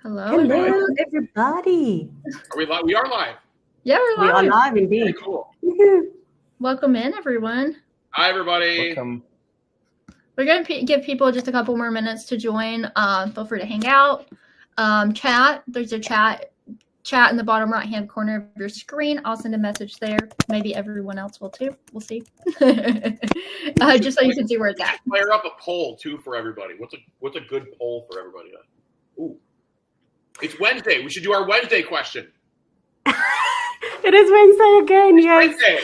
Hello. Hello, everybody. Are we live? We are live. Yeah, we're We live. are live indeed. Very cool. Welcome in, everyone. Hi, everybody. Welcome. We're going to give people just a couple more minutes to join. Feel free to hang out. Chat. There's a chat in the bottom right-hand corner of your screen. I'll send a message there. Maybe everyone else will too. We'll see. Just so you can see where it's at. Fire up a poll too for everybody. What's a good poll for everybody? Ooh, it's Wednesday. We should do our Wednesday question. It is Wednesday again. It's yes. Wednesday.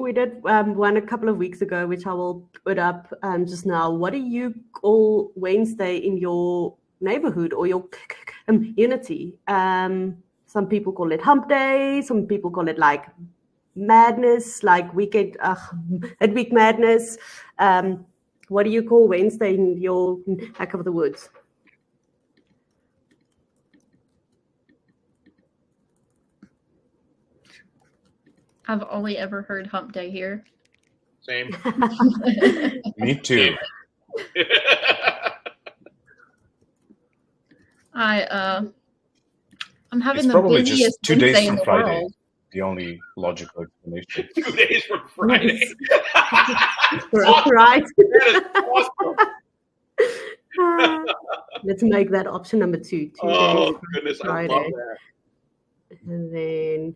We did one a couple of weeks ago, which I will put up just now. What do you call Wednesday in your neighborhood or your community? Some people call it Hump Day. Some people call it like madness, like midweek madness. What do you call Wednesday in your neck of the woods? I've only ever heard Hump Day here. Same. Me too. I'm having It's the probably busiest just 2 Wednesday days in from the Friday. world. The only logical explanation. 2 days from Friday. Right. That is awesome. Let's make that option number 2. 2 Oh, days goodness. I Friday. love that. And then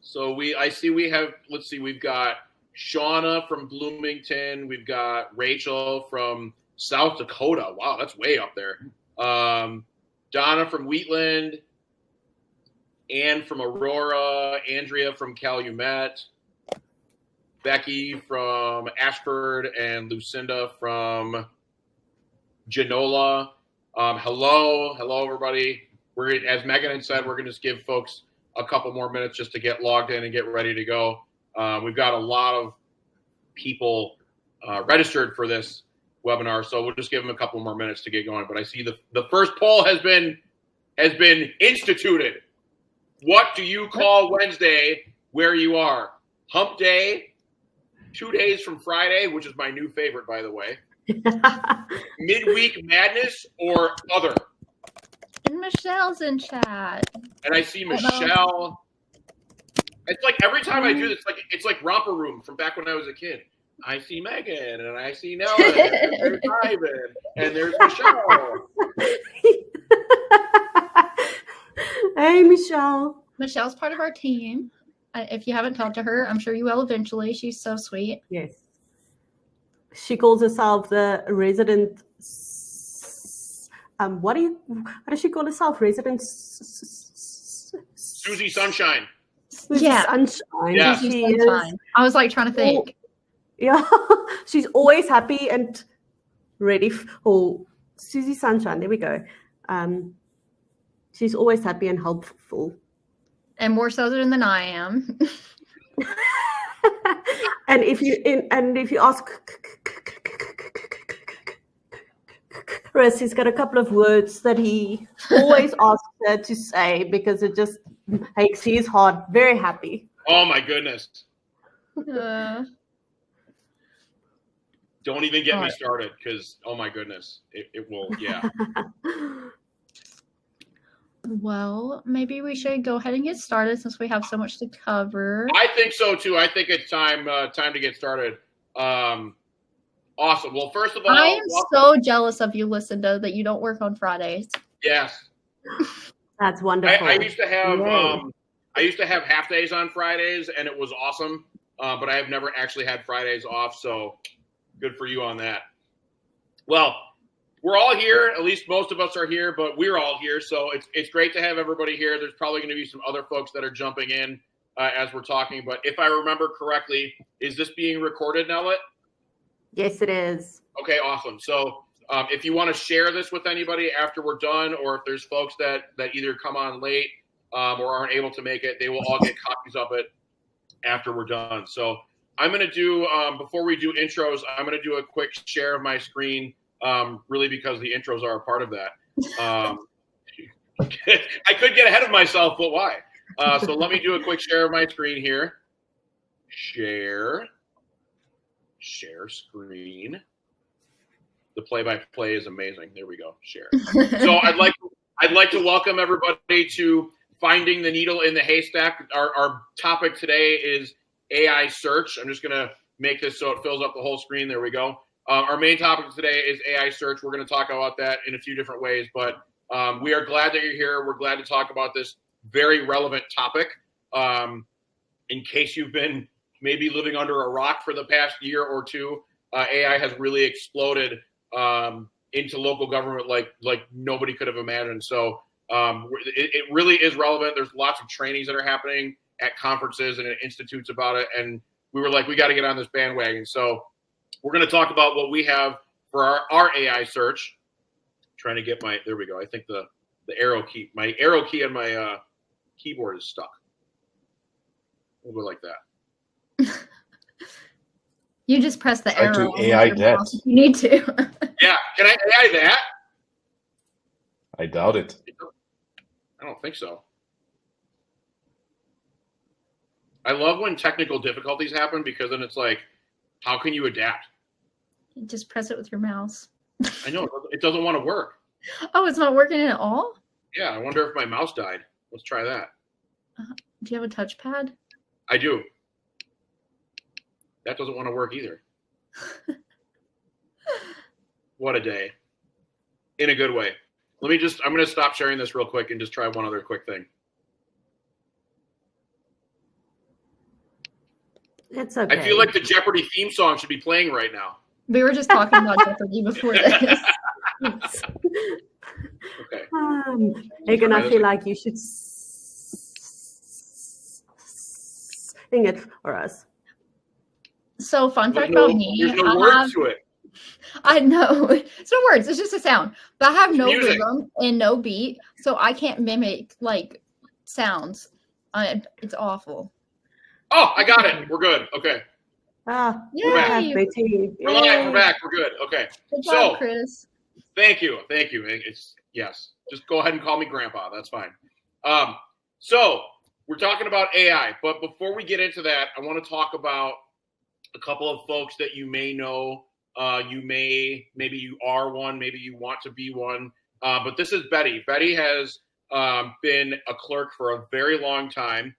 So we have, we've got Shauna from Bloomington. We've got Rachel from South Dakota. Wow, that's way up there. Donna from Wheatland. Ann from Aurora. Andrea from Calumet. Becky from Ashford. And Lucinda from Genola. Hello, everybody. As Megan had said, we're going to just give folks a couple more minutes just to get logged in and get ready to go. We've got a lot of people registered for this webinar, so we'll just give them a couple more minutes to get going. But I see the first poll has been instituted. What do you call Wednesday where you are? Hump Day, 2 days from Friday, which is my new favorite, by the way. Midweek madness or other? And Michelle's in chat. And I see Michelle. It's like every time I do this, it's like Romper Room from back when I was a kid. I see Megan, and I see Nella, and there's Ivan, and there's Michelle. Hey, Michelle. Michelle's part of our team. If you haven't talked to her, I'm sure you will eventually. She's so sweet. Yes. She calls herself the resident. What does she call herself? Resident Susie Sunshine. Yeah. Sunshine. Yeah. Susie She Sunshine. is, I was like trying to think. yeah, she's always happy and ready for Susie Sunshine. There we go. She's always happy and helpful. And more southern than I am. And if you ask Chris, he's got a couple of words that he always asks her to say because it just makes his heart very happy. Oh my goodness! Uh, Don't even get me Alright. started because oh my goodness, it will. Yeah. well, maybe we should go ahead and get started since we have so much to cover. I think so too. I think it's time to get started. Awesome. Well, first of all, I am so jealous of you, Lucinda, that you don't work on Fridays. yes. That's wonderful. I used to have half days on Fridays, and it was awesome. But I have never actually had Fridays off, so good for you on that. Well, we're all here. At least most of us are here, but we're all here, so it's great to have everybody here. There's probably going to be some other folks that are jumping in as we're talking. But if I remember correctly, is this being recorded, Nellet? Yes, it is. Okay, awesome. So if you want to share this with anybody after we're done, or if there's folks that either come on late or aren't able to make it, they will all get copies of it after we're done. So I'm going to do, before we do intros, I'm going to do a quick share of my screen, really because the intros are a part of that. I could get ahead of myself, but why? So let me do a quick share of my screen here. Share screen. The play-by-play is amazing. There we go. Share. So I'd like to welcome everybody to Finding the Needle in the Haystack. Our topic today is AI search. I'm just going to make this so it fills up the whole screen. There we go. Our main topic today is AI search. We're going to talk about that in a few different ways, but we are glad that you're here. We're glad to talk about this very relevant topic. In case you've been maybe living under a rock for the past year or two, AI has really exploded into local government like nobody could have imagined. So it really is relevant. There's lots of trainings that are happening at conferences and at institutes about it, and we were like, we got to get on this bandwagon. So we're going to talk about what we have for our AI search. Trying to get there we go. I think my arrow key on my keyboard is stuck. We'll go like that. You just press the Try arrow. to AI that. If you need to. Yeah. Can I AI that? I doubt it. I don't think so. I love when technical difficulties happen because then it's like, how can you adapt? Just press it with your mouse. I know it doesn't want to work. Oh, it's not working at all? Yeah, I wonder if my mouse died. Let's try that. Do you have a touchpad? I do. That doesn't want to work either. What a day. In a good way. I'm going to stop sharing this real quick and just try one other quick thing. It's okay. I feel like the Jeopardy theme song should be playing right now. We were just talking about Jeopardy before this. Okay. Meagan, I feel like you should sing it for us. So, fun fact about me. There's no words to it. I know. It's no words. It's just a sound. But I have no Music. rhythm and no beat, so I can't mimic, like, sounds. It's awful. Oh, I got it. We're good. Okay. Yay! We're live. We're back. We're good. Okay. Good job, Chris. Thank you. Yes. Just go ahead and call me Grandpa. That's fine. So we're talking about AI, but before we get into that, I want to talk about a couple of folks that you may know. Maybe you are one, maybe you want to be one. But this is Betty. Betty has been a clerk for a very long time.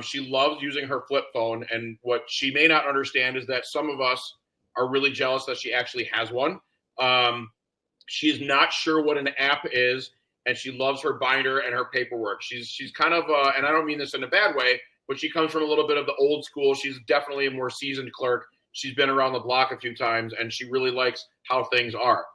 She loves using her flip phone, and what she may not understand is that some of us are really jealous that she actually has one. She's not sure what an app is, and she loves her binder and her paperwork. She's kind of, and I don't mean this in a bad way, but she comes from a little bit of the old school. She's definitely a more seasoned clerk. She's been around the block a few times, and she really likes how things are.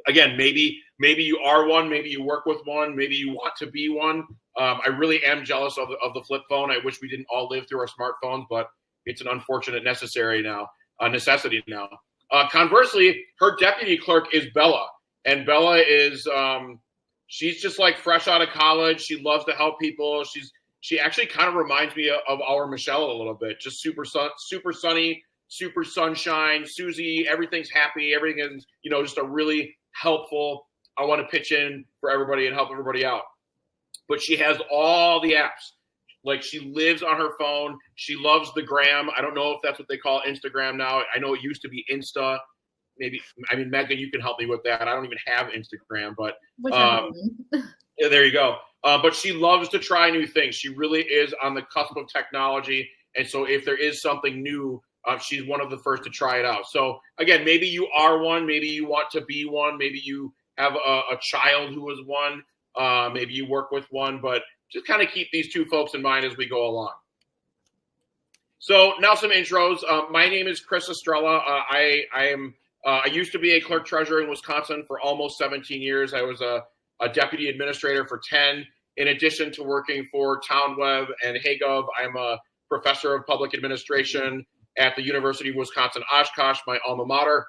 Again, maybe you are one, maybe you work with one, maybe you want to be one. I really am jealous of the flip phone. I wish we didn't all live through our smartphones, but it's an unfortunate necessity now. Conversely, her deputy clerk is Bella, and Bella is she's just like fresh out of college. She loves to help people. She actually kind of reminds me of our Michelle a little bit. Just super sunny, super sunshine. Susie, everything's happy. Everything is just a really helpful. I want to pitch in for everybody and help everybody out. But she has all the apps. Like, she lives on her phone. She loves the gram. I don't know if that's what they call Instagram now. I know it used to be Insta. Maybe, Meagan, you can help me with that. I don't even have Instagram, but yeah, there you go. But she loves to try new things. She really is on the cusp of technology. And so if there is something new, she's one of the first to try it out. So again, maybe you are one, maybe you want to be one, maybe you have a child who is one, maybe you work with one, but just kind of keep these two folks in mind as we go along. So now some intros. My name is Chris Astrella. I used to be a clerk treasurer in Wisconsin for almost 17 years. I was a deputy administrator for 10. In addition to working for TownWeb and HayGov, I'm a professor of public administration at the University of Wisconsin-Oshkosh, my alma mater,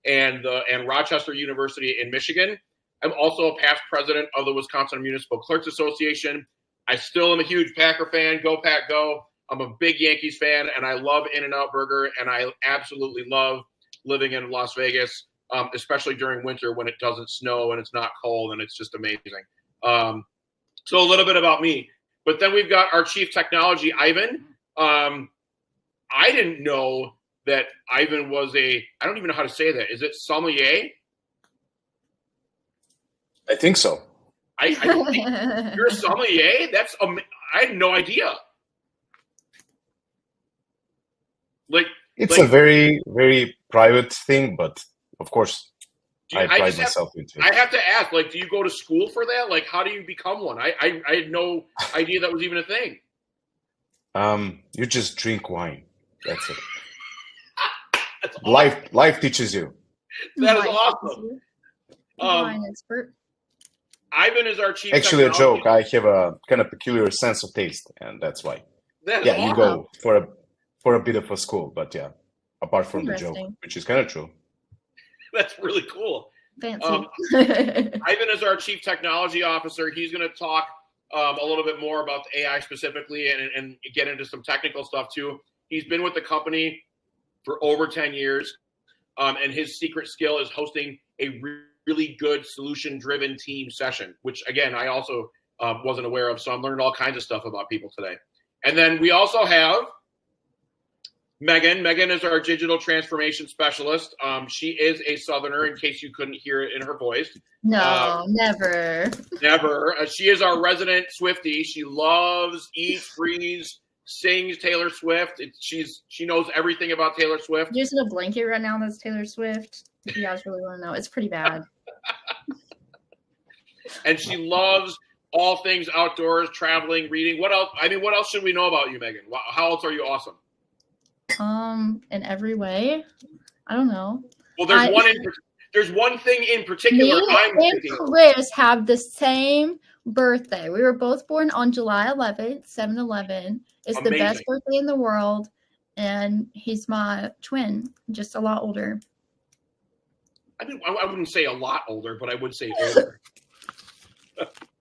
and Rochester University in Michigan. I'm also a past president of the Wisconsin Municipal Clerks Association. I still am a huge Packer fan. Go Pack Go. I'm a big Yankees fan, and I love In-N-Out Burger, and I absolutely love living in Las Vegas, especially during winter when it doesn't snow and it's not cold, and it's just amazing. So a little bit about me. But then we've got our chief technology, Ivan. I didn't know that Ivan was I don't even know how to say that. Is it sommelier? I think so. I think you're a sommelier? I had no idea. It's a very, very private thing, but of course, I pride myself into it. I have to ask, do you go to school for that? How do you become one? I had no idea that was even a thing. You just drink wine. That's it. That's awesome. Life teaches you. That is awesome. Wine expert. Ivan is our chief. Actually, a joke. I have a kind of peculiar sense of taste, and that's why. Awesome. You go for a bit of a school, but apart from the joke, which is kind of true. That's really cool. Fancy. Ivan is our chief technology officer. He's going to talk a little bit more about the AI specifically and get into some technical stuff too. He's been with the company for over 10 years, and his secret skill is hosting a really good solution-driven team session, which, again, I also wasn't aware of, so I'm learning all kinds of stuff about people today. And then we also have Meagan. Meagan is our digital transformation specialist. She is a Southerner, in case you couldn't hear it in her voice. No, never. Never. She is our resident Swiftie. She loves, eats, breathes, sings Taylor Swift. She knows everything about Taylor Swift. Using a blanket right now that's Taylor Swift. If you guys really want to know, it's pretty bad. And she loves all things outdoors, traveling, reading. What else? I mean, what else should we know about you, Meagan? How else are you awesome? In every way. I don't know. Well, there's one thing in particular I'm thinking. Chris have the same birthday. We were both born on July 11th, 7/11. It's Amazing. The best birthday in the world, and he's my twin, just a lot older. I wouldn't say a lot older, but I would say older.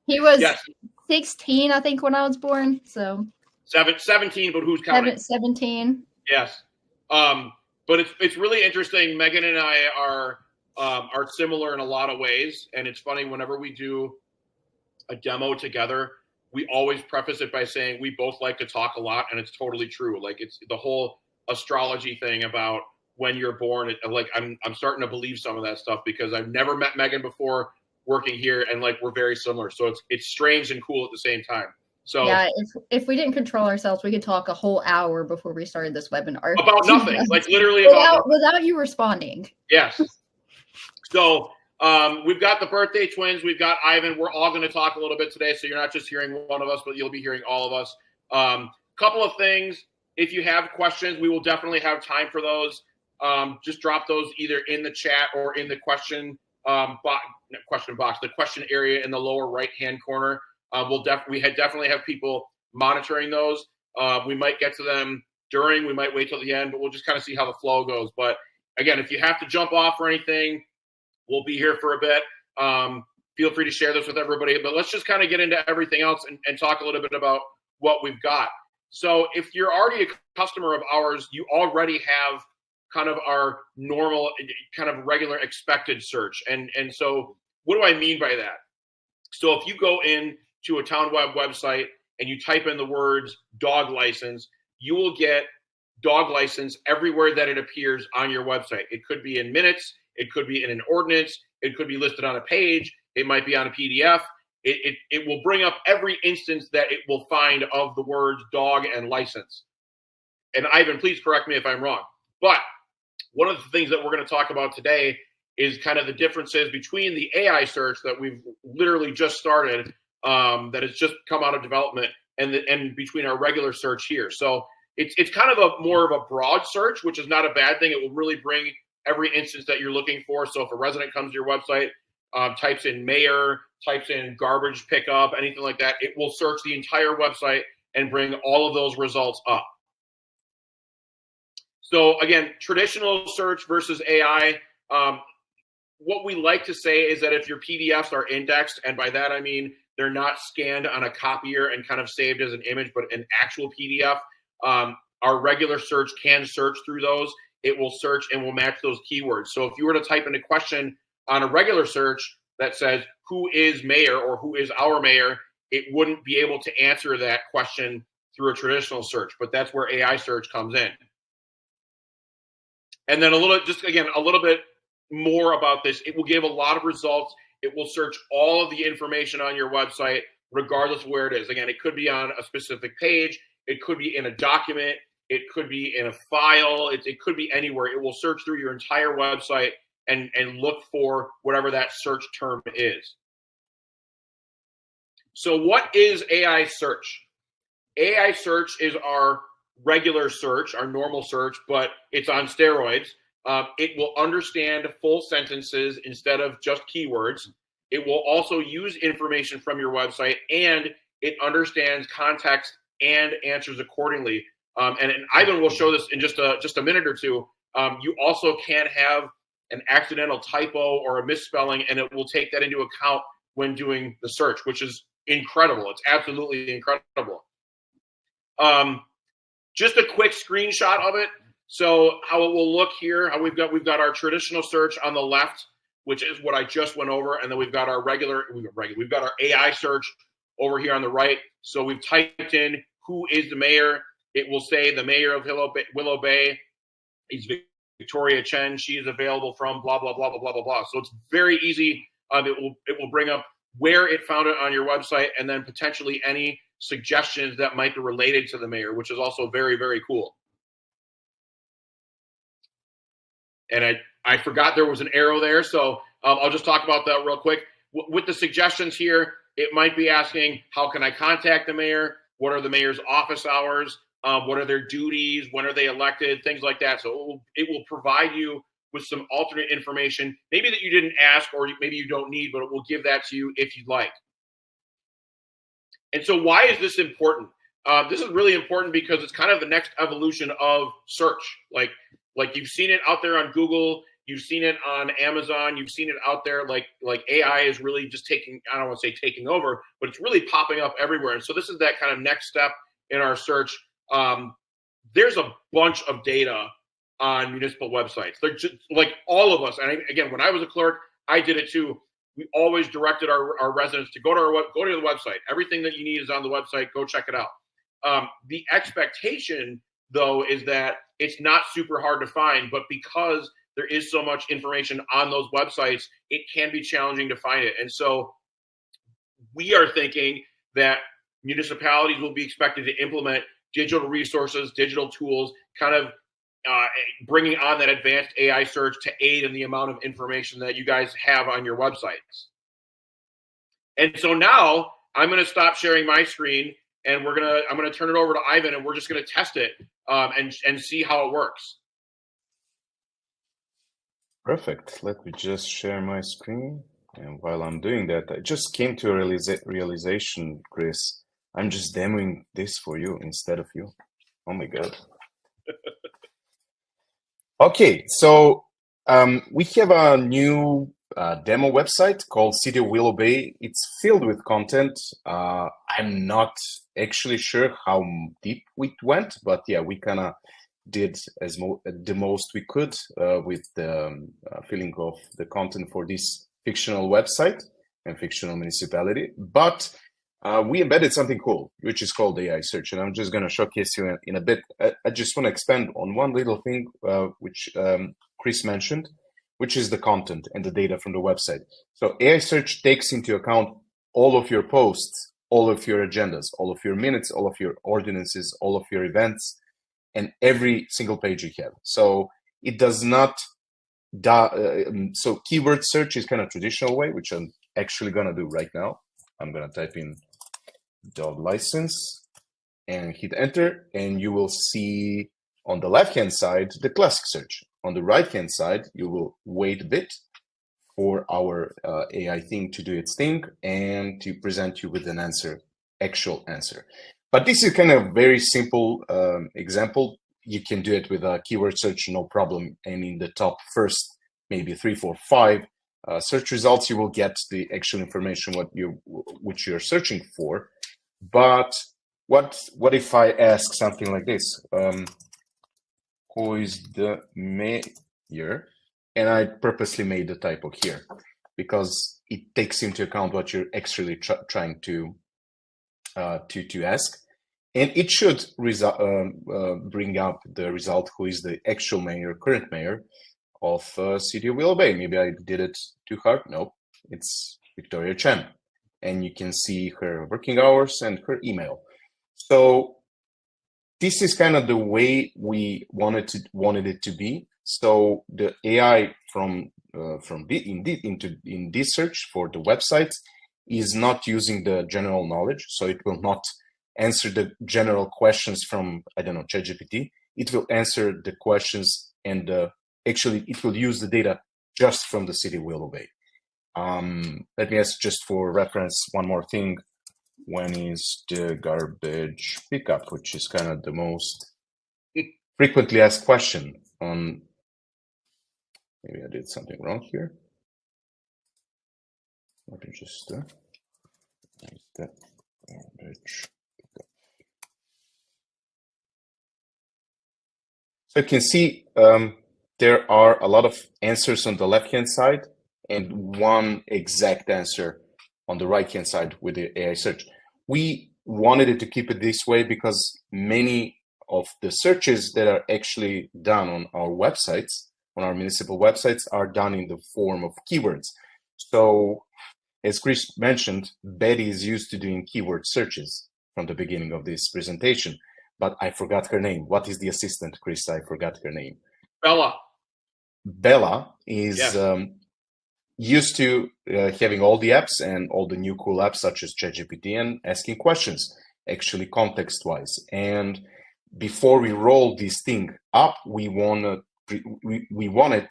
He was 16, I think, when I was born. So 17, but who's counting? 17. Yes. But it's really interesting. Meagan and I are similar in a lot of ways, and it's funny whenever we do a demo together, we always preface it by saying we both like to talk a lot, and it's totally true. It's the whole astrology thing about when you're born. I'm starting to believe some of that stuff because I've never met Meagan before working here, and we're very similar. So it's strange and cool at the same time. So yeah, if we didn't control ourselves, we could talk a whole hour before we started this webinar about nothing, literally without you responding. Yes. So we've got the birthday twins. We've got Ivan. We're all going to talk a little bit today, so you're not just hearing one of us, but you'll be hearing all of us. Couple of things. If you have questions, we will definitely have time for those. Just drop those either in the chat or in the question box, the question area in the lower right-hand corner. We definitely have people monitoring those. We might get to them during. We might wait till the end, but we'll just kind of see how the flow goes. But again, if you have to jump off or anything, we'll be here for a bit. Feel free to share this with everybody. But let's just kind of get into everything else and talk a little bit about what we've got. So if you're already a customer of ours, you already have kind of our normal, kind of regular expected search. And so what do I mean by that? So if you go in to a Town Web website and you type in the words dog license, you will get dog license everywhere that it appears on your website. It could be in minutes. It could be in an ordinance. It could be listed on a page. It might be on a PDF. It will bring up every instance that it will find of the words dog and license. And Ivan, please correct me if I'm wrong. But one of the things that we're going to talk about today is kind of the differences between the AI search that we've literally just started, that has just come out of development, and between our regular search here. So it's kind of more of a broad search, which is not a bad thing. It will really bring every instance that you're looking for. So if a resident comes to your website, types in mayor, types in garbage pickup, anything like that, it will search the entire website and bring all of those results up. So again, traditional search versus AI. What we like to say is that if your PDFs are indexed, and by that I mean they're not scanned on a copier and kind of saved as an image, but an actual PDF, our regular search can search through those. It will search and will match those keywords. So if you were to type in a question on a regular search that says, who is mayor or who is our mayor, it wouldn't be able to answer that question through a traditional search, but that's where AI search comes in. And then a little bit more about this. It will give a lot of results. It will search all of the information on your website, regardless of where it is. Again, it could be on a specific page. It could be in a document. It could be in a file. It could be anywhere. It will search through your entire website and look for whatever that search term is. So what is AI search? AI search is our regular search, our normal search, but it's on steroids. It will understand full sentences instead of just keywords. It will also use information from your website, and it understands context and answers accordingly. And Ivan will show this in just a minute or two. You also can have an accidental typo or a misspelling, and it will take that into account when doing the search, which is incredible. It's absolutely incredible. Just a quick screenshot of it. So how it will look here, how we've got our traditional search on the left, which is what I just went over, and then we've got our we've got our AI search over here on the right. So we've typed in who is the mayor. It will say the mayor of Willow Bay is Victoria Chen. She is available from blah blah blah blah blah blah blah. So it's very easy. It will bring up where it found it on your website, and then potentially any suggestions that might be related to the mayor, which is also very, very cool. And I forgot there was an arrow there, so I'll just talk about that real quick. With the suggestions here, it might be asking, how can I contact the mayor? What are the mayor's office hours? What are their duties? When are they elected? Things like that. So it will provide you with some alternate information, maybe that you didn't ask or maybe you don't need, but it will give that to you if you'd like. And so why is this important? This is really important because it's kind of the next evolution of search. Like you've seen it out there on Google, you've seen it on Amazon, you've seen it out there. Like AI is really just taking, I don't want to say taking over, but it's really popping up everywhere. And so this is that kind of next step in our search. There's a bunch of data on municipal websites. They're just like all of us. And again, when I was a clerk, I did it too. We always directed our residents to go to the website. Everything that you need is on the website. Go check it out. The expectation, though, is that it's not super hard to find, but because there is so much information on those websites, it can be challenging to find it. And so we are thinking that municipalities will be expected to implement digital resources, digital tools, kind of bringing on that advanced AI search to aid in the amount of information that you guys have on your websites. And so now I'm going to stop sharing my screen, and I'm going to turn it over to Ivan, and we're just going to test it and see how it works. Perfect. Let me just share my screen. And while I'm doing that, I just came to a realization, Chris. I'm just demoing this for you instead of you. Oh my God. Okay, so we have a new demo website called City of Willow Bay. It's filled with content. I'm not actually sure how deep we went, but yeah, we kind of did the most we could with the filling of the content for this fictional website and fictional municipality. But we embedded something cool, which is called AI search, and I'm just going to showcase you in a bit. I just want to expand on one little thing which Chris mentioned, which is the content and the data from the website. So AI search takes into account all of your posts, all of your agendas, all of your minutes, all of your ordinances, all of your events, and every single page you have. So it does not. So keyword search is kind of traditional way, which I'm actually going to do right now. I'm going to type in dog license and hit enter, and you will see on the left hand side the classic search. On the right hand side, you will wait a bit for our AI thing to do its thing and to present you with an answer, actual answer. But this is kind of very simple example. You can do it with a keyword search, no problem. And in the top first, maybe 3, 4, 5 search results, you will get the actual information which you're searching for. But what if I ask something like this? Who is the mayor? And I purposely made the typo here because it takes into account what you're actually trying to ask. and it should bring up the result who is the actual mayor, current mayor of City of Willow Bay. Maybe I did it too hard. No, it's Victoria Chen. And you can see her working hours and her email. So this is kind of the way we wanted it to be. So the AI in this search for the website is not using the general knowledge. So it will not answer the general questions from, I don't know, ChatGPT. It will answer the questions and actually it will use the data just from the City of Willow Bay. Let me ask just for reference one more thing. When is the garbage pickup, which is kind of the most frequently asked question on, maybe I did something wrong here. Let me just, that garbage pickup. So you can see there are a lot of answers on the left-hand side and one exact answer on the right-hand side with the AI search. We wanted it to keep it this way because many of the searches that are actually done on our websites, on our municipal websites, are done in the form of keywords. So as Chris mentioned, Betty is used to doing keyword searches from the beginning of this presentation, but I forgot her name. What is the assistant, Chris? I forgot her name. Bella. Bella is Yes. Used to having all the apps and all the new cool apps such as ChatGPT and asking questions, actually context-wise. And before we roll this thing up, we wanted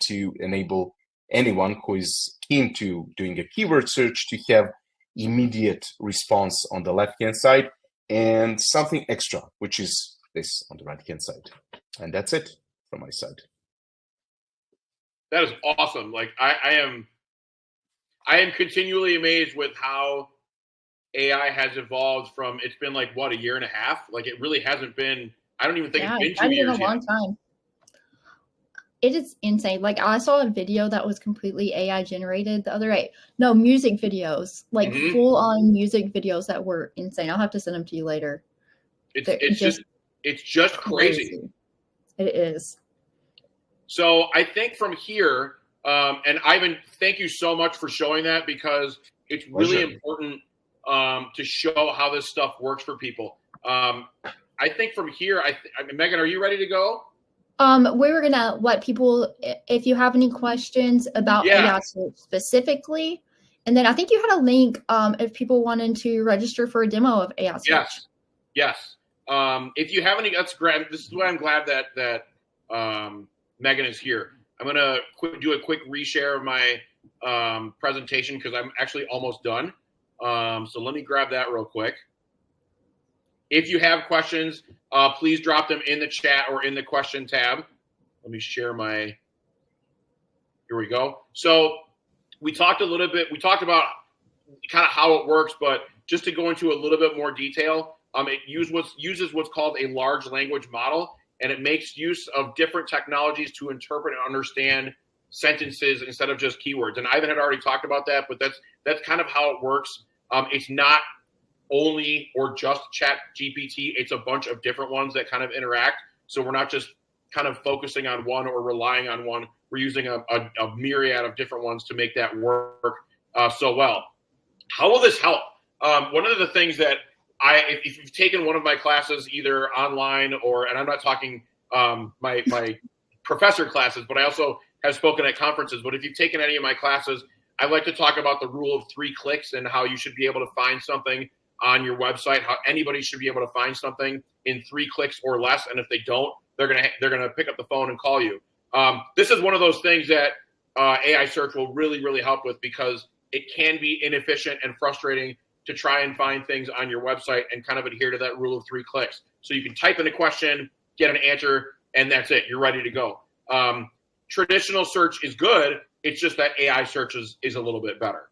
to enable anyone who is keen to doing a keyword search to have immediate response on the left-hand side and something extra, which is this on the right-hand side. And that's it from my side. That is awesome. Like I am continually amazed with how AI has evolved from, it's been like, what, a year and a half? Like it really hasn't been, I don't even think it's been 2 years a long time. It is insane. Like I saw a video that was completely AI generated the other day. No, music videos, like full on music videos that were insane. I'll have to send them to you later. It's just crazy. It is. So I think from here, and Ivan, thank you so much for showing that because it's really important to show how this stuff works for people. I think from here, I mean, Megan, are you ready to go? We were gonna let people, if you have any questions about AI search specifically, and then I think you had a link if people wanted to register for a demo of AI search. Yes. If you have any, that's great. This is why I'm glad that Megan is here. I'm gonna do a quick reshare of my presentation because I'm actually almost done. So let me grab that real quick. If you have questions, please drop them in the chat or in the question tab. Let me share my, here we go. So we talked a little bit, we talked about kind of how it works, but just to go into a little bit more detail, it uses what's called a large language model, and it makes use of different technologies to interpret and understand sentences instead of just keywords. And Ivan had already talked about that, but that's kind of how it works. It's not only or just ChatGPT. It's a bunch of different ones that kind of interact. So we're not just kind of focusing on one or relying on one. We're using a myriad of different ones to make that work so well. How will this help? One of the things that if you've taken one of my classes either online and I'm not talking my professor classes, but I also have spoken at conferences. But if you've taken any of my classes, I like to talk about the rule of 3 clicks and how you should be able to find something on your website, how anybody should be able to find something in 3 clicks or less. And if they don't, they're gonna pick up the phone and call you. This is one of those things that AI search will really, really help with because it can be inefficient and frustrating to try and find things on your website and kind of adhere to that rule of 3 clicks. So you can type in a question, get an answer, and that's it. You're ready to go. Traditional search is good. It's just that AI search is a little bit better.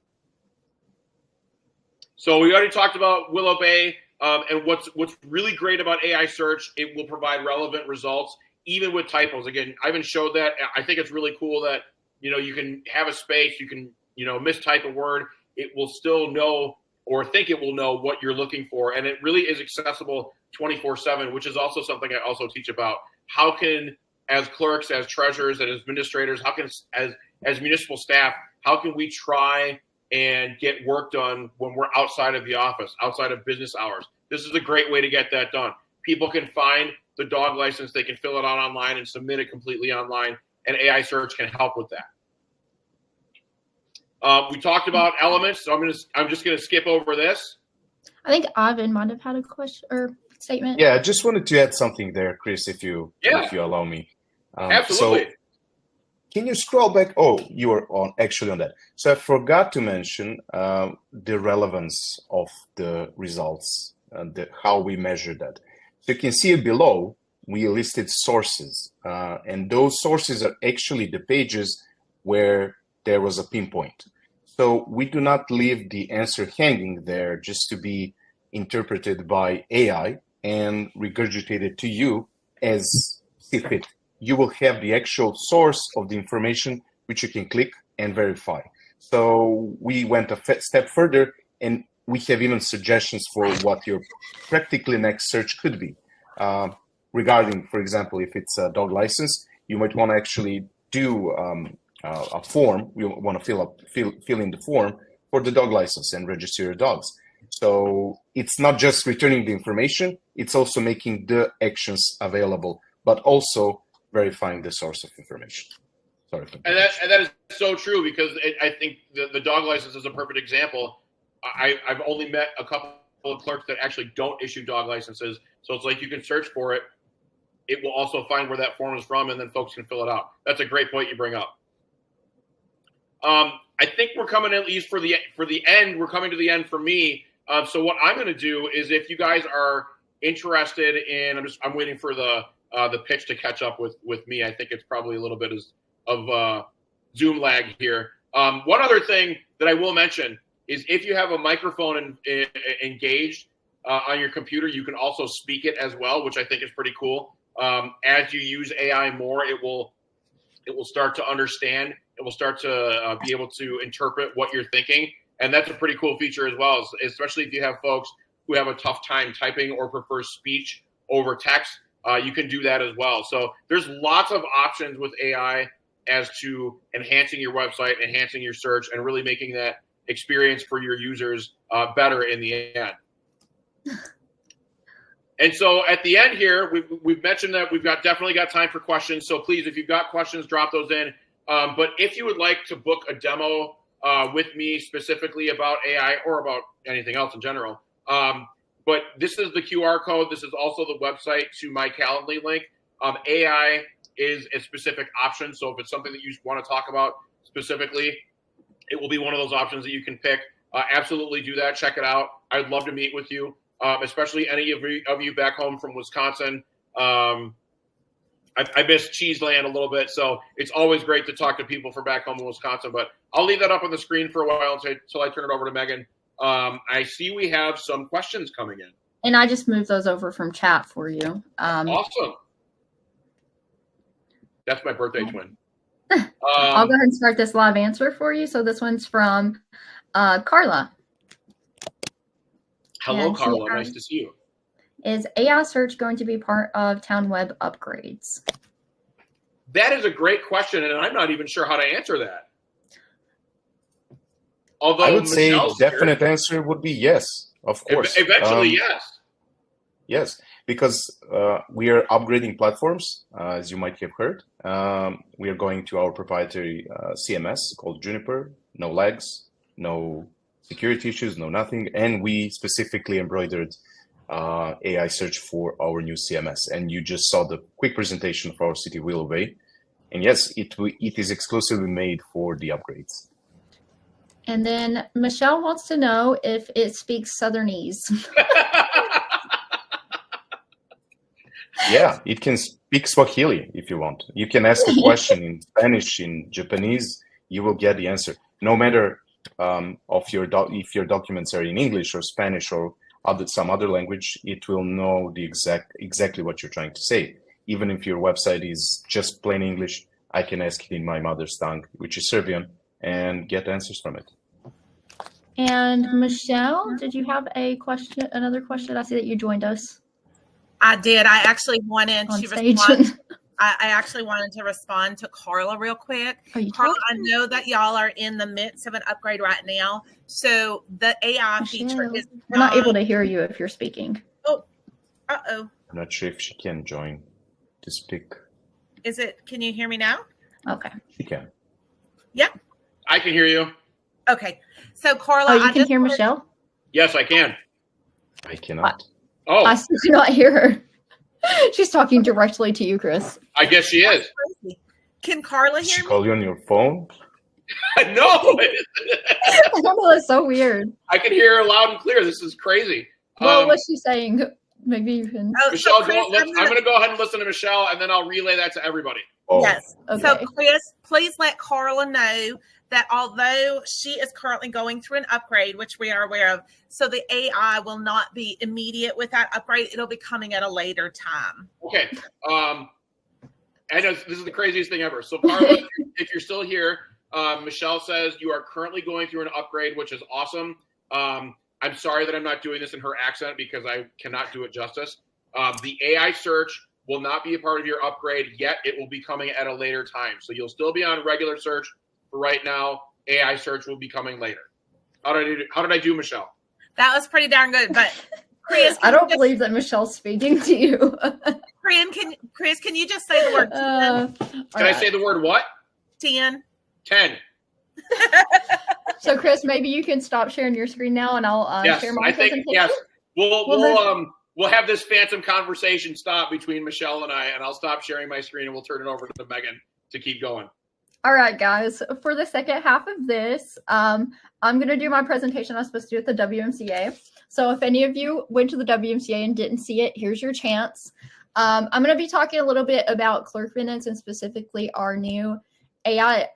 So we already talked about Willow Bay, and what's really great about AI search, it will provide relevant results, even with typos. Again, Ivan showed that. I think it's really cool that, you can have a space, you can, mistype a word. It will still know or think it will know what you're looking for. And it really is accessible 24/7, which is also something I also teach about. How can, as clerks, as treasurers, and as administrators, how can, as municipal staff, how can we try and get work done when we're outside of the office, outside of business hours? This is a great way to get that done. People can find the dog license, they can fill it out online and submit it completely online, and AI search can help with that. We talked about elements, so I'm just gonna skip over this. I think Ivan might have had a question or statement. Yeah, I just wanted to add something there, Chris, if you allow me. Absolutely. So can you scroll back? Oh, you were actually on that. So I forgot to mention the relevance of the results and how we measure that. So you can see below, we listed sources, and those sources are actually the pages where there was a pinpoint. So we do not leave the answer hanging there just to be interpreted by AI and regurgitated to you as see fit. You will have the actual source of the information which you can click and verify. So we went a step further, and we have even suggestions for what your practically next search could be. Regarding, for example, if it's a dog license, you might want to actually do a form. You want to fill in the form for the dog license and register your dogs. So it's not just returning the information, it's also making the actions available, but also verifying the source of information. Sorry for that. And that is so true, because I think the dog license is a perfect example. I've only met a couple of clerks that actually don't issue dog licenses. So it's like you can search for it. It will also find where that form is from, and then folks can fill it out. That's a great point you bring up. I think we're coming, at least for the end, we're coming to the end for me. So what I'm going to do is, if you guys are interested in, I'm waiting for the pitch to catch up with me. I think it's probably a little bit of Zoom lag here. One other thing that I will mention is, if you have a microphone engaged on your computer, you can also speak it as well, which I think is pretty cool. As you use AI more, it will start to understand. It will start to be able to interpret what you're thinking. And that's a pretty cool feature as well, especially if you have folks who have a tough time typing or prefer speech over text. You can do that as well. So there's lots of options with AI as to enhancing your website, enhancing your search, and really making that experience for your users better in the end. And so at the end here, we've mentioned that we've definitely got time for questions. So please, if you've got questions, drop those in. But if you would like to book a demo with me specifically about AI or about anything else in general, but this is the QR code. This is also the website to my Calendly link. AI is a specific option. So if it's something that you want to talk about specifically, it will be one of those options that you can pick. Absolutely do that. Check it out. I'd love to meet with you, especially any of you back home from Wisconsin. I miss Cheeseland a little bit, so it's always great to talk to people from back home in Wisconsin. But I'll leave that up on the screen for a while until I turn it over to Megan. I see we have some questions coming in. And I just moved those over from chat for you. Awesome. That's my birthday twin. I'll go ahead and start this live answer for you. So this one's from Carla. Hello, Carla. Nice to see you. Is AI search going to be part of town web upgrades? That is a great question, and I'm not even sure how to answer that. Although I would say definite answer would be yes, of course. Eventually, yes. Yes, because we are upgrading platforms, as you might have heard. We are going to our proprietary CMS called Juniper. No lags, no security issues, no nothing. And we specifically embroidered AI search for our new CMS. And you just saw the quick presentation of our City Wheel Away. And yes, it is exclusively made for the upgrades. And then Michelle wants to know if it speaks Southernese. Yeah, it can speak Swahili if you want. You can ask a question in Spanish, in Japanese, you will get the answer. No matter if your documents are in English or Spanish or some other language, it will know exactly what you're trying to say. Even if your website is just plain English, I can ask it in my mother's tongue, which is Serbian, and get answers from it. And Michelle, did you have a question? Another question? I see that you joined us. I did. I actually wanted on to stage. respond. I actually wanted to respond to Carla real quick. Are you Carla, talking? I know that y'all are in the midst of an upgrade right now. So the AI feature Michelle, is we're not able to hear you if you're speaking. Uh-oh. I'm not sure if she can join to speak. Can you hear me now? Okay. She can. I can hear you. Okay. So Carla, Oh, you I can just hear wanted- Michelle? Yes, I can. I cannot. Oh, I still cannot hear her. She's talking directly to you, Chris. I guess she is. Crazy. Can Carla Did she hear me? call you on your phone? No, I don't know. That's so weird. I can hear her loud and clear. This is crazy. What was she saying? Maybe you can. Oh, Michelle, so Chris, I'm going to go ahead and listen to Michelle, and then I'll relay that to everybody. Oh, Yes. Okay. So, Chris, please let Carla know that although she is currently going through an upgrade, which we are aware of, so the AI will not be immediate with that upgrade. It'll be coming at a later time. Okay. I know this is the craziest thing ever. So, Carla, if you're still here, Michelle says you are currently going through an upgrade, which is awesome. I'm sorry that I'm not doing this in her accent because I cannot do it justice. The AI search will not be a part of your upgrade yet. It will be coming at a later time. So you'll still be on regular search for right now. AI search will be coming later. How did I do, Michelle? That was pretty darn good. But Chris, I don't believe that Michelle's speaking to you. Chris, can you just say the word 10? Can I say the word what? 10. 10. So, Chris, maybe you can stop sharing your screen now, and I'll Yes, share my I think presentation. yes. We'll have this phantom conversation stop between Michelle and I, and I'll stop sharing my screen, and we'll turn it over to Megan to keep going. All right, guys. For the second half of this, I'm going to do my presentation I was supposed to do at the WMCA. So if any of you went to the WMCA and didn't see it, here's your chance. I'm going to be talking a little bit about ClerkMinutes and specifically our new AI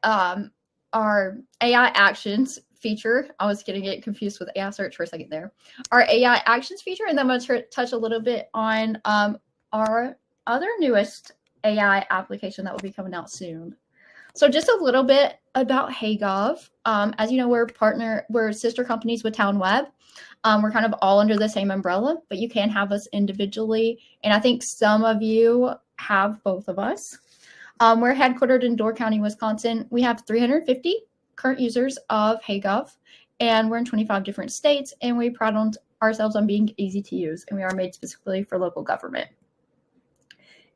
actions feature. I was getting it confused with AI search for a second there. Our AI actions feature, and then I'm going to touch a little bit on our other newest AI application that will be coming out soon. So just a little bit about HeyGov. As you know, we're sister companies with TownWeb. We're kind of all under the same umbrella, but you can have us individually. And I think some of you have both of us. We're headquartered in Door County, Wisconsin. We have 350 current users of HeyGov, and we're in 25 different states, and we pride ourselves on being easy to use, and we are made specifically for local government.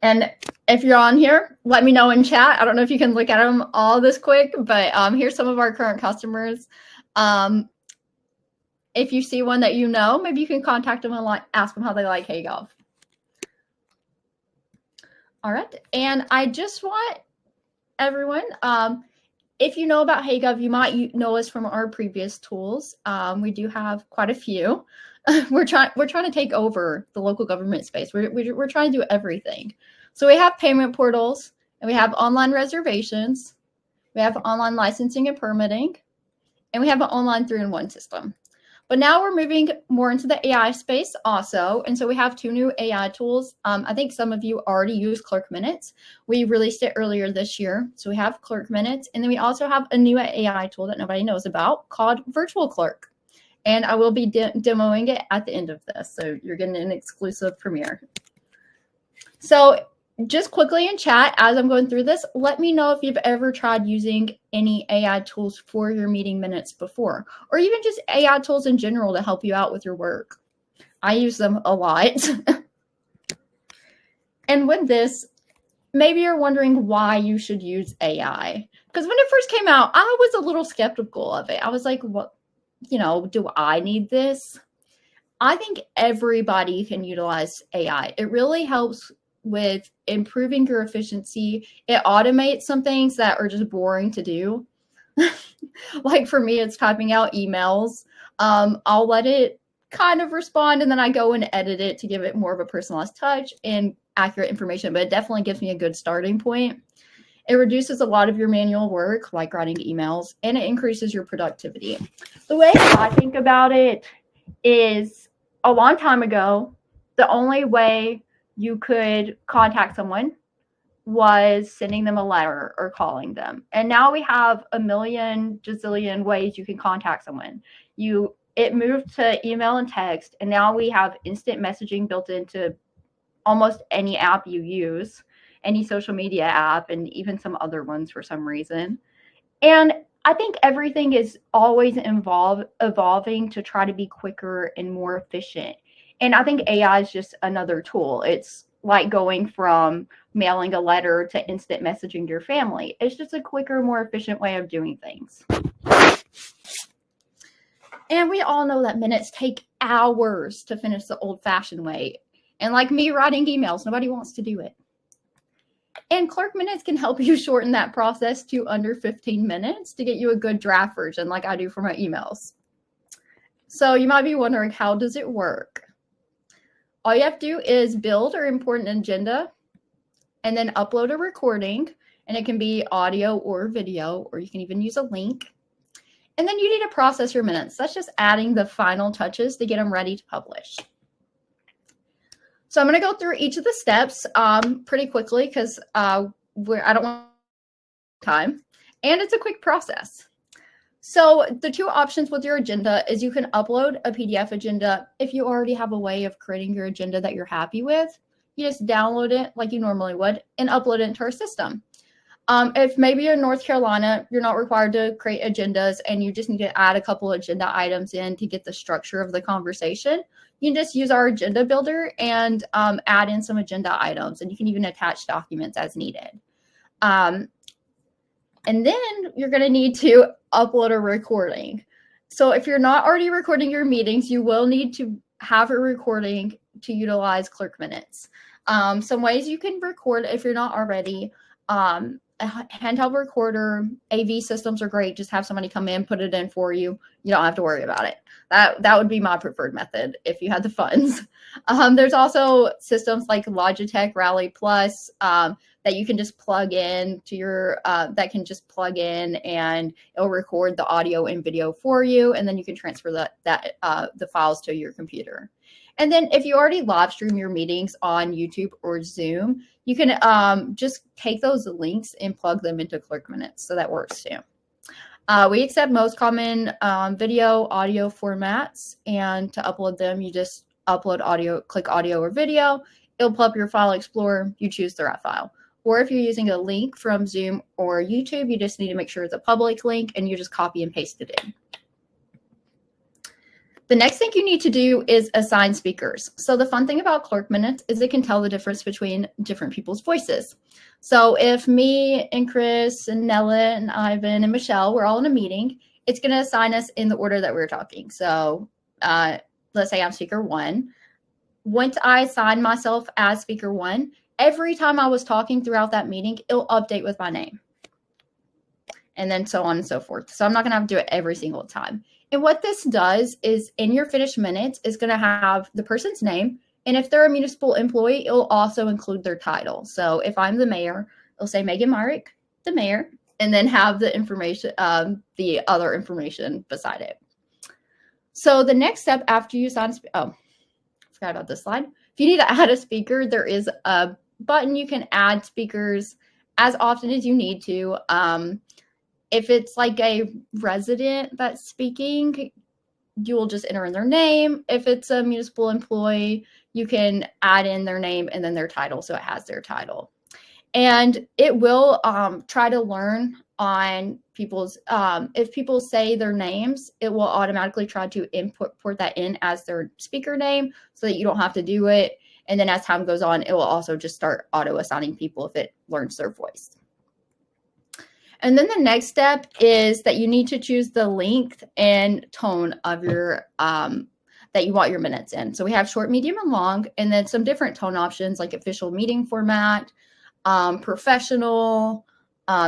And if you're on here, let me know in chat. I don't know if you can look at them all this quick, but here's some of our current customers. If you see one that you know, maybe you can contact them and ask them how they like HeyGov. All right, and I just want everyone, if you know about HeyGov, you might know us from our previous tools. We do have quite a few. We're trying to take over the local government space. We're trying to do everything. So we have payment portals, and we have online reservations. We have online licensing and permitting, and we have an online 3-in-1 system. But now we're moving more into the AI space also. And so we have 2 new AI tools. I think some of you already use ClerkMinutes. We released it earlier this year. So we have ClerkMinutes. And then we also have a new AI tool that nobody knows about called Virtual Clerk. And I will be demoing it at the end of this. So you're getting an exclusive premiere. So just quickly in chat, as I'm going through this, let me know if you've ever tried using any AI tools for your meeting minutes before, or even just AI tools in general to help you out with your work. I use them a lot. And with this, maybe you're wondering why you should use AI. Because when it first came out, I was a little skeptical of it. I was like, what, do I need this? I think everybody can utilize AI. It really helps with improving your efficiency. It automates some things that are just boring to do. Like for me, it's typing out emails. I'll let it kind of respond, and then I go and edit it to give it more of a personalized touch and accurate information, but it definitely gives me a good starting point. It reduces a lot of your manual work, like writing emails, and it increases your productivity. The way I think about it is a long time ago, the only way you could contact someone was sending them a letter or calling them. And now we have a million gazillion ways you can contact someone. It moved to email and text, and now we have instant messaging built into almost any app you use, any social media app, and even some other ones for some reason. And I think everything is always evolving to try to be quicker and more efficient. And I think AI is just another tool. It's like going from mailing a letter to instant messaging your family. It's just a quicker, more efficient way of doing things. And we all know that minutes take hours to finish the old-fashioned way. And like me writing emails, nobody wants to do it. And ClerkMinutes can help you shorten that process to under 15 minutes to get you a good draft version like I do for my emails. So you might be wondering, how does it work? All you have to do is build or import an agenda and then upload a recording. And it can be audio or video, or you can even use a link. And then you need to process your minutes. That's just adding the final touches to get them ready to publish. So I'm going to go through each of the steps pretty quickly because I don't want time. And it's a quick process. So the two options with your agenda is you can upload a PDF agenda. If you already have a way of creating your agenda that you're happy with, you just download it like you normally would and upload it into our system. If maybe you're in North Carolina, you're not required to create agendas and you just need to add a couple agenda items in to get the structure of the conversation, you can just use our agenda builder and add in some agenda items, and you can even attach documents as needed. And then you're going to need to upload a recording. So if you're not already recording your meetings, you will need to have a recording to utilize ClerkMinutes. Some ways you can record if you're not already. A handheld recorder, AV systems are great. Just have somebody come in, put it in for you. You don't have to worry about it. That would be my preferred method if you had the funds. There's also systems like Logitech Rally Plus that you can just plug in to your that can just plug in and it'll record the audio and video for you, and then you can transfer the files to your computer. And then if you already live stream your meetings on YouTube or Zoom, you can just take those links and plug them into ClerkMinutes. So that works too. We accept most common video, audio formats. And to upload them, you just upload audio, click audio or video. It'll pull up your file explorer. You choose the right file. Or if you're using a link from Zoom or YouTube, you just need to make sure it's a public link and you just copy and paste it in. The next thing you need to do is assign speakers. So the fun thing about ClerkMinutes is it can tell the difference between different people's voices. So if me and Chris and Nella and Ivan and Michelle, we're all in a meeting, it's going to assign us in the order that we're talking. So let's say I'm speaker one. Once I assign myself as speaker one, every time I was talking throughout that meeting, it'll update with my name. And then so on and so forth. So I'm not going to have to do it every single time. And what this does is in your finished minutes is going to have the person's name. And if they're a municipal employee, it'll also include their title. So if I'm the mayor, it'll say Meagan Myrick, the mayor, and then have the information, the other information beside it. So the next step after you sign, oh, forgot about this slide. If you need to add a speaker, there is a button you can add speakers as often as you need to. If it's like a resident that's speaking, you will just enter in their name. If it's a municipal employee, you can add in their name and then their title, so it has their title. And it will try to learn on people's, if people say their names, it will automatically try to import that in as their speaker name so that you don't have to do it. And then as time goes on, it will also just start auto-assigning people if it learns their voice. And then the next step is that you need to choose the length and tone of your that you want your minutes in. So we have short, medium, and long, and then some different tone options like official meeting format, professional,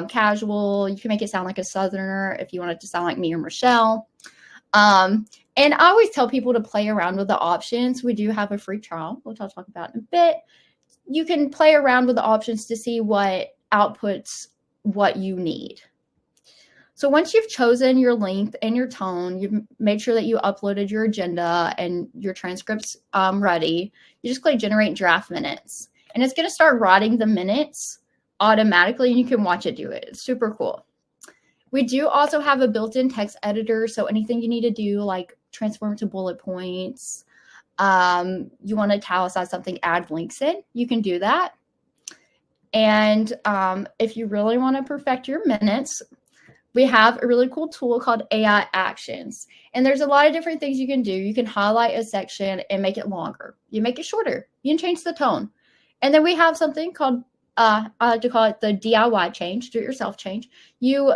casual. You can make it sound like a Southerner if you want it to sound like me or Michelle. And I always tell people to play around with the options. We do have a free trial, which I'll talk about in a bit. You can play around with the options to see what outputs what you need. So once you've chosen your length and your tone, you've made sure that you uploaded your agenda and your transcripts ready, you just click generate draft minutes. And it's going to start writing the minutes automatically and you can watch it do it. It's super cool. We do also have a built-in text editor. So anything you need to do like transform to bullet points, You want to italicize something, add links in, you can do that. And if you really want to perfect your minutes, we have a really cool tool called AI Actions. And there's a lot of different things you can do. You can highlight a section and make it longer. You make it shorter. You can change the tone. And then we have something called, I like to call it the DIY change, do-it-yourself change. You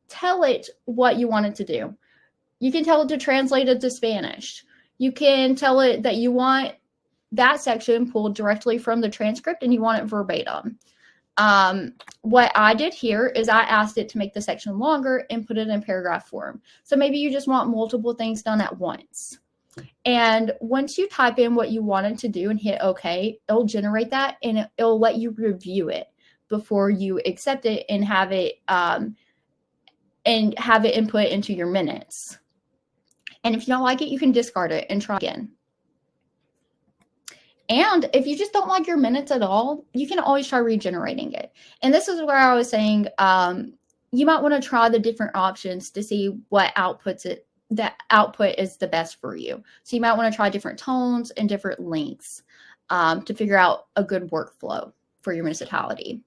tell it what you want it to do. You can tell it to translate it to Spanish. You can tell it that you want that section pulled directly from the transcript and you want it verbatim. What I did here is I asked it to make the section longer and put it in paragraph form. So maybe you just want multiple things done at once. And once you type in what you wanted to do and hit OK, it'll generate that and it'll let you review it before you accept it and have it input into your minutes. And if you don't like it, you can discard it and try again. And if you just don't like your minutes at all, you can always try regenerating it. And this is where I was saying you might want to try the different options to see what output is the best for you. So you might want to try different tones and different lengths to figure out a good workflow for your municipality.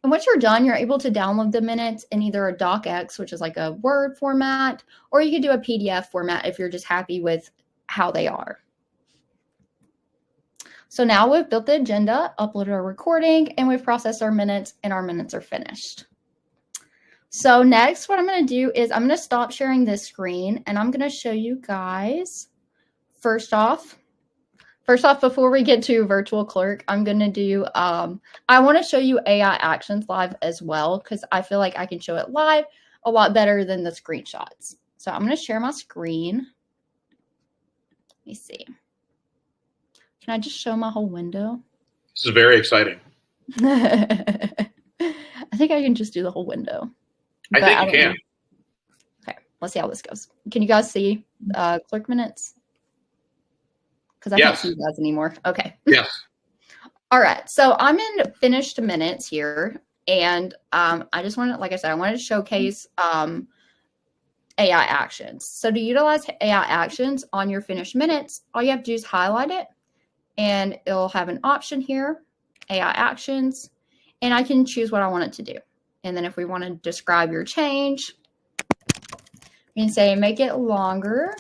And once you're done, you're able to download the minutes in either a docx, which is like a Word format, or you can do a PDF format if you're just happy with how they are. So now we've built the agenda, uploaded our recording, and we've processed our minutes, and our minutes are finished. So next, what I'm going to do is I'm going to stop sharing this screen, and I'm going to show you guys, first off, before we get to Virtual Clerk, I'm going to do, I want to show you AI Actions live as well, because I feel like I can show it live a lot better than the screenshots. So I'm going to share my screen. Let me see. Can I just show my whole window? This is very exciting. I think I can just do the whole window. I think you can. Okay, let's see how this goes. Can you guys see ClerkMinutes? Because I can't see you guys anymore. Okay. Yes. All right. So I'm in finished minutes here. And I just wanted, like I said, I wanted to showcase AI Actions. So to utilize AI Actions on your finished minutes, all you have to do is highlight it. And it'll have an option here, AI Actions, and I can choose what I want it to do. And then if we want to describe your change, we can say make it longer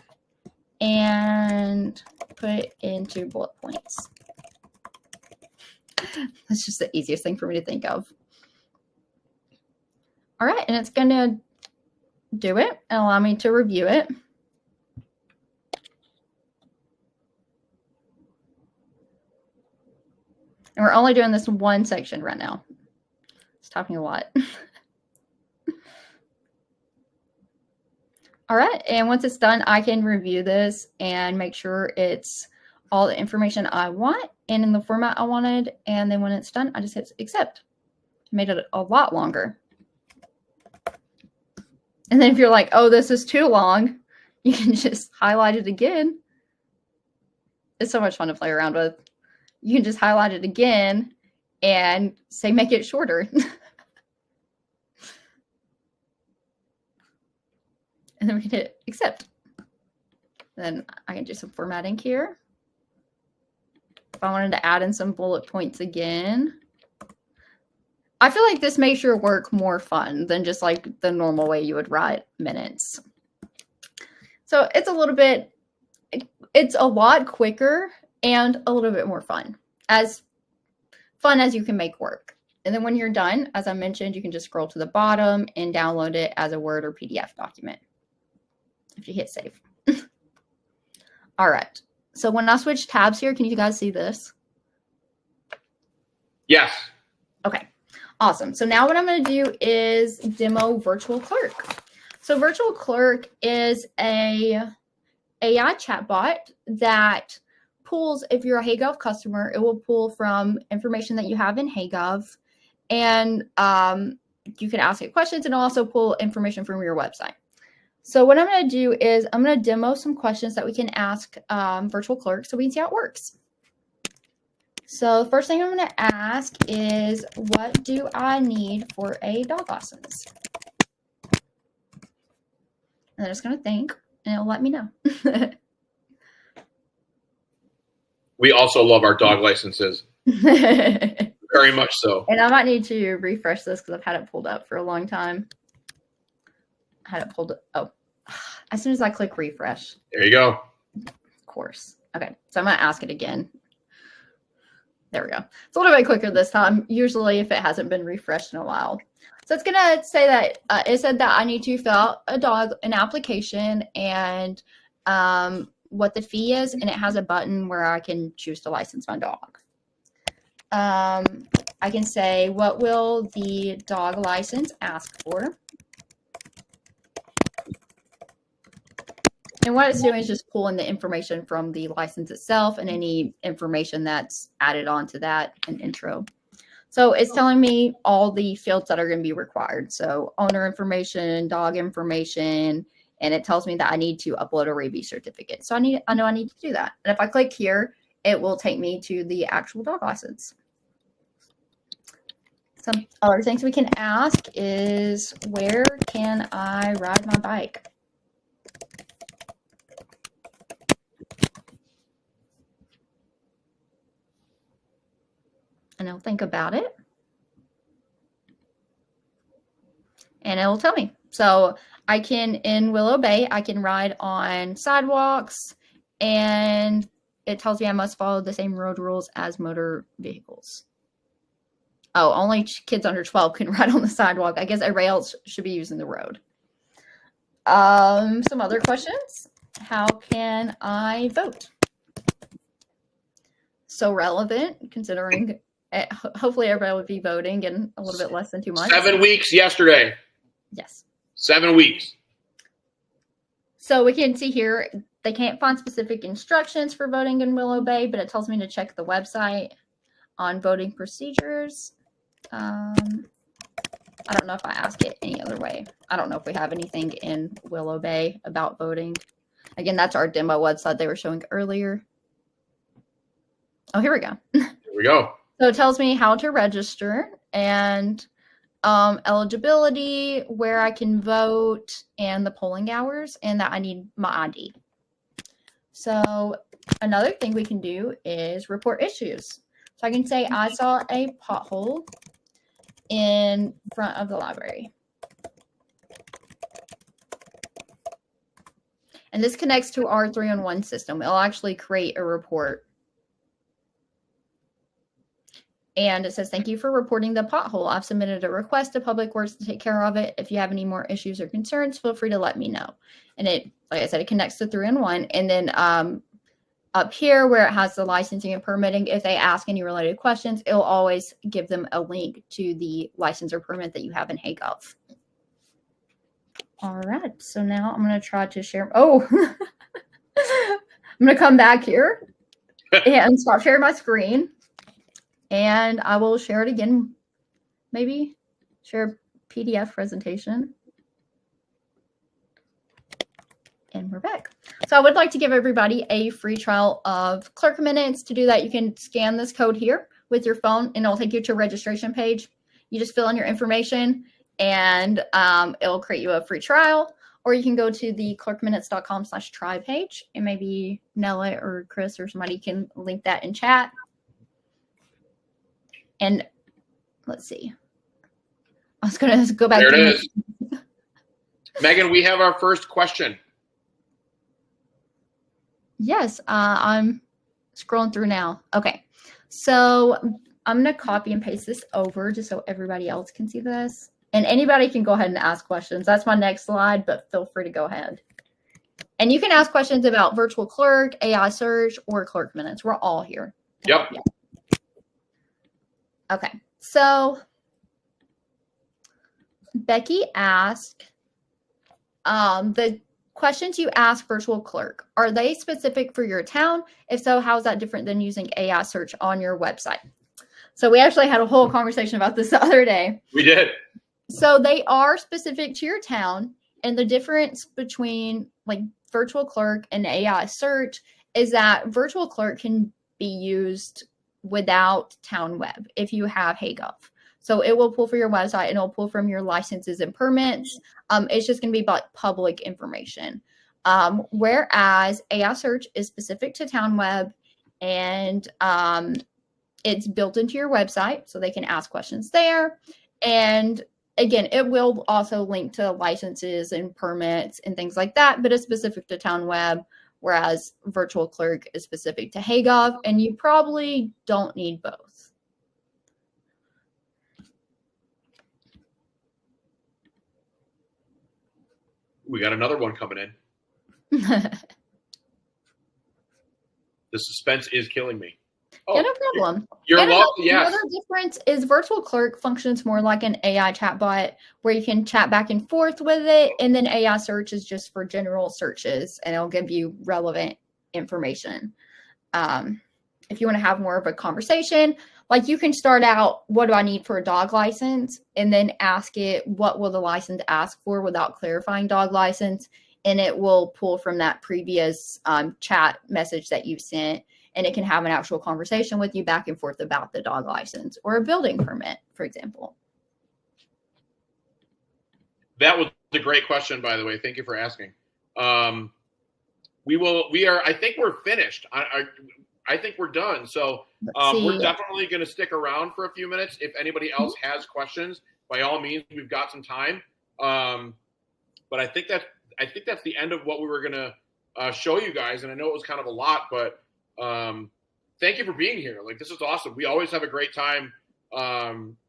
and put it into bullet points. That's just the easiest thing for me to think of. All right, and it's going to do it and allow me to review it. And we're only doing this one section right now. It's talking a lot. All right, and once it's done, I can review this and make sure it's all the information I want and in the format I wanted. And then when it's done, I just hit accept. Made it a lot longer. And then if you're like, oh, this is too long, you can just highlight it again. It's so much fun to play around with. You can just highlight it again and say, make it shorter. And then we can hit accept. Then I can do some formatting here. If I wanted to add in some bullet points again. I feel like this makes your work more fun than just like the normal way you would write minutes. So it's a lot quicker and a little bit more fun as you can make work. And then when you're done, as I mentioned, you can just scroll to the bottom and download it as a Word or PDF document if you hit save. All right. So when I switch tabs here, can you guys see this? Yes. Okay. Awesome. So now what I'm going to do is demo Virtual Clerk. So Virtual Clerk is a AI chatbot that pulls, if you're a HeyGov customer, it will pull from information that you have in HeyGov, and you can ask it questions, and it'll also pull information from your website. So what I'm going to do is I'm going to demo some questions that we can ask Virtual Clerk so we can see how it works. So the first thing I'm going to ask is, what do I need for a dog license? And I'm just going to think, and it'll let me know. we also love our dog licenses. Very much so. And I might need to refresh this because I've had it pulled up for a long time. I had it pulled up. Oh, as soon as I click refresh. There you go. Of course. Okay, so I'm going to ask it again. There we go. It's a little bit quicker this time, usually if it hasn't been refreshed in a while. So it's going to say that it said that I need to fill out an application and what the fee is, and it has a button where I can choose to license my dog. I can say, what will the dog license ask for? And what it's doing is just pulling the information from the license itself and any information that's added onto that and intro. So it's telling me all the fields that are going to be required. So owner information, dog information, and it tells me that I need to upload a rabies certificate. So I know I need to do that. And if I click here, it will take me to the actual dog license. Some other things we can ask is, where can I ride my bike? And I'll think about it. And it'll tell me. So I can, in Willow Bay, I can ride on sidewalks, and it tells me I must follow the same road rules as motor vehicles. Oh, only kids under 12 can ride on the sidewalk. I guess everybody else should be using the road. Some other questions. How can I vote? So relevant, considering hopefully everybody would be voting in a little bit less than 2 months. 7 weeks yesterday. Yes. 7 weeks. So we can see here, they can't find specific instructions for voting in Willow Bay, but it tells me to check the website on voting procedures. I don't know if I ask it any other way. I don't know if we have anything in Willow Bay about voting. Again, that's our demo website they were showing earlier. Oh, here we go. Here we go. So it tells me how to register and eligibility, where I can vote, and the polling hours, and that I need my ID. So another thing we can do is report issues. So I can say I saw a pothole in front of the library. And this connects to our 3-in-1 system. It'll actually create a report. And it says, thank you for reporting the pothole. I've submitted a request to Public Works to take care of it. If you have any more issues or concerns, feel free to let me know. And it, like I said, it connects to 3-in-1. And then up here where it has the licensing and permitting, if they ask any related questions, it'll always give them a link to the license or permit that you have in HayGov. All right. So now I'm going to try to share. Oh, I'm going to come back here and stop sharing my screen. And I will share it again, maybe share a PDF presentation. And we're back. So I would like to give everybody a free trial of ClerkMinutes. To do that, you can scan this code here with your phone, and it'll take you to a registration page. You just fill in your information, and it'll create you a free trial. Or you can go to the clerkminutes.com/try page, and maybe Nella or Chris or somebody can link that in chat. And let's see. I was going to go back. There it is. Megan, we have our first question. Yes, I'm scrolling through now. Okay, so I'm going to copy and paste this over just so everybody else can see this. And anybody can go ahead and ask questions. That's my next slide, but feel free to go ahead. And you can ask questions about Virtual Clerk, AI Search, or ClerkMinutes. We're all here. Yep. Okay, so Becky asked, the questions you ask Virtual Clerk, are they specific for your town? If so, how is that different than using AI Search on your website? So we actually had a whole conversation about this the other day. We did. So they are specific to your town, and the difference between like Virtual Clerk and AI Search is that Virtual Clerk can be used without Town Web if you have HayGov. So it will pull for your website, and it'll pull from your licenses and permits. It's just going to be about public information. Whereas AI Search is specific to Town Web, and it's built into your website, so they can ask questions there. And again, it will also link to licenses and permits and things like that, but it's specific to Town Web, whereas Virtual Clerk is specific to HeyGov, and you probably don't need both. We got another one coming in. The suspense is killing me. Yeah, no problem. You're And welcome. Yes. Another difference is Virtual Clerk functions more like an AI chatbot where you can chat back and forth with it, and then AI search is just for general searches, and it'll give you relevant information. If you want to have more of a conversation, like you can start out, what do I need for a dog license? And then ask it, what will the license ask for without clarifying dog license? And it will pull from that previous chat message that you sent, and it can have an actual conversation with you back and forth about the dog license or a building permit, for example. That was a great question, by the way. Thank you for asking. I think we're finished. I think we're done. So we're definitely going to stick around for a few minutes. If anybody else has questions, by all means, we've got some time. But I think that's the end of what we were going to show you guys. And I know it was kind of a lot, but thank you for being here. Like, this is awesome. We always have a great time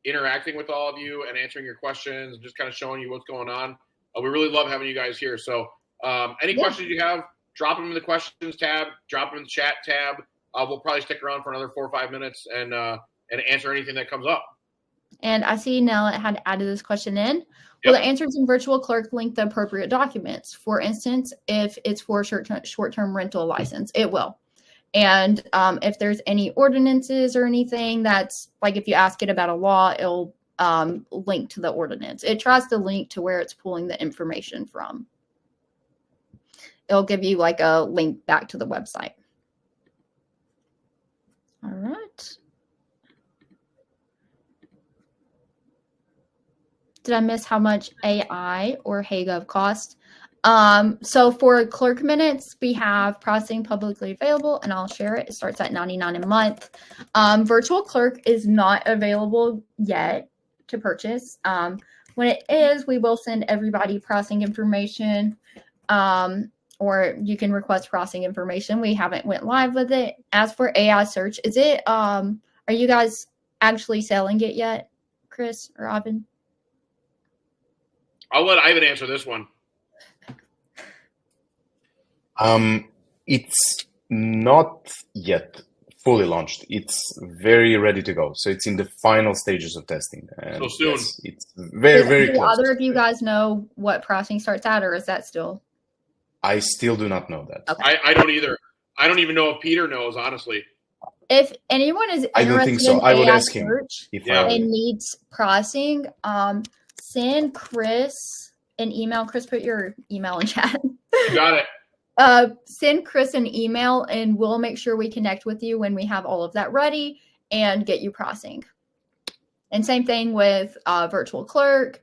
interacting with all of you and answering your questions and just kind of showing you what's going on. We really love having you guys here. So any questions you have, drop them in the questions tab, drop them in the chat tab. We'll probably stick around for another 4 or 5 minutes and answer anything that comes up. And I see Nell had added this question in. Will the answers in Virtual Clerk link the appropriate documents? For instance, if it's for a short-term rental license, it will. And if there's any ordinances or anything that's, like if you ask it about a law, it'll link to the ordinance. It tries to link to where it's pulling the information from. It'll give you like a link back to the website. All right. Did I miss how much AI or HeyGov cost? So for ClerkMinutes, we have processing publicly available, and I'll share it. It starts at $99 a month. Virtual Clerk is not available yet to purchase. When it is, we will send everybody processing information, or you can request processing information. We haven't went live with it. As for AI search, is it? Are you guys actually selling it yet, Chris or Ivan? I'll let Ivan answer this one. It's not yet fully launched. It's very ready to go. So it's in the final stages of testing. And so soon. yes, it's very Do close. either of you guys know what pricing starts at, or is that still? I still do not know that. Okay. I don't either. I don't even know if Peter knows, honestly. If anyone is I don't think so. in I would AI ask him search if and needs pricing, send Chris an email. Chris, put your email in chat. You got it. Send Chris an email, and we'll make sure we connect with you when we have all of that ready and get you pricing. And same thing with Virtual Clerk.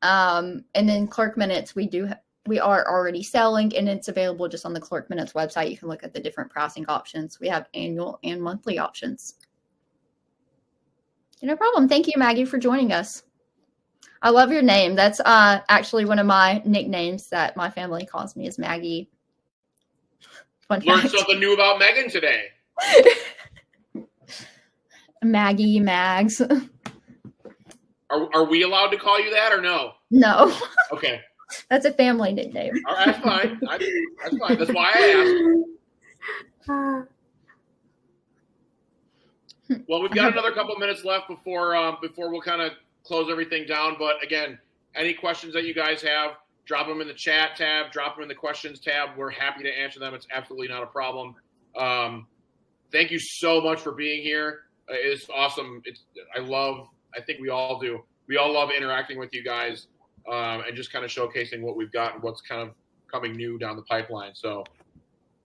And then ClerkMinutes, we are already selling, and it's available just on the ClerkMinutes website. You can look at the different pricing options. We have annual and monthly options. No problem. Thank you, Maggie, for joining us. I love your name. That's actually one of my nicknames that my family calls me is Maggie. Learned something new about Meagan today. Maggie, Mags. Are we allowed to call you that or no? No. Okay. That's a family nickname. All right, that's fine. That's fine. That's why I asked. Well, we've got another couple minutes left before we'll kind of close everything down. But again, any questions that you guys have, drop them in the chat tab, drop them in the questions tab. We're happy to answer them. It's absolutely not a problem. Thank you so much for being here. It's awesome. I think we all do. We all love interacting with you guys and just kind of showcasing what we've got and what's kind of coming new down the pipeline. So